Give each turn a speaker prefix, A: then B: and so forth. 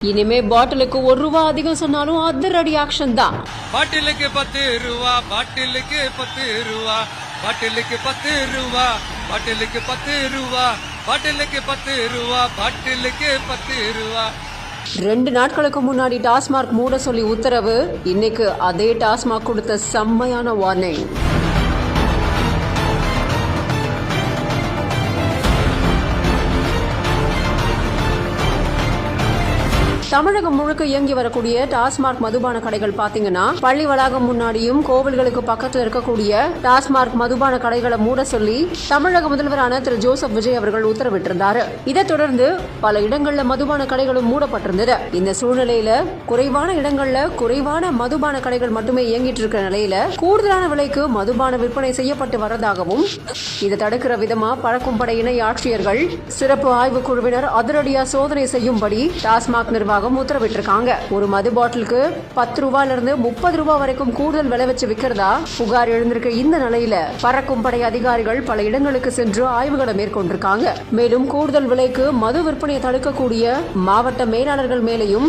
A: இனிமே பாட்டிலுக்கு ₹1 அதிகம் சொன்னாலும் அதிரடி ஆக்ஷன் தான்.
B: பாட்டிலுக்கு ₹10, பாட்டிலுக்கு ₹10, பாட்டிலுக்கு ₹10, பாட்டிலுக்கு ₹10, பாட்டிலுக்கு ₹10, பாட்டிலுக்கு ₹10.
A: 2 நாட்களுக்கு முன்னாடி டாஸ்மாக் மூட சொல்லி உத்தரவு. இன்னைக்கு அதே டாஸ்மாக் கொடுத்த செம்மையான வார்னிங். தமிழகம் முழுக்க இயங்கி வரக்கூடிய டாஸ்மாக் மதுபான கடைகள் பாத்தீங்கன்னா பள்ளி வளாகம் முன்னாடியும் கோவில்களுக்கு பக்கத்தில் இருக்கக்கூடிய டாஸ்மாக் மதுபான கடைகளை மூட சொல்லி தமிழக முதல்வரான திரு ஜோசப் விஜய் அவர்கள் உத்தரவிட்டிருந்தாரு. இதைத் தொடர்ந்து பல இடங்கள்ல மதுபான கடைகளும் மூடப்பட்டிருந்தது. இந்த சூழ்நிலையில குறைவான இடங்கள்ல குறைவான மதுபான கடைகள் மட்டுமே இயங்கிட்டு இருக்கிற நிலையில கூடுதலான விலைக்கு மதுபான விற்பனை செய்யப்பட்டு வரதாகவும் இதை தடுக்கிற விதமா பறக்கும் படை இணை ஆட்சியர்கள் சிறப்பு ஆய்வு குழுவினர் அதிரடியா சோதனை செய்யும்படி டாஸ்மாக் நிர்வாகம் உத்தரவிட்டிருக்காங்க. ஒரு மது பாட்டிலுக்கு ₹10 ₹30 வரைக்கும் கூடுதல் விலை வச்சு விற்கிறதா புகார் எழுந்திருக்க இந்த நிலையில பறக்கும் படை அதிகாரிகள் பல இடங்களுக்கு சென்று ஆய்வுகளை மேற்கொண்டிருக்காங்க. மேலும் கூடுதல் விலைக்கு மது விற்பனையை தடுக்கக்கூடிய மாவட்ட மேலாளர்கள் மேலையும்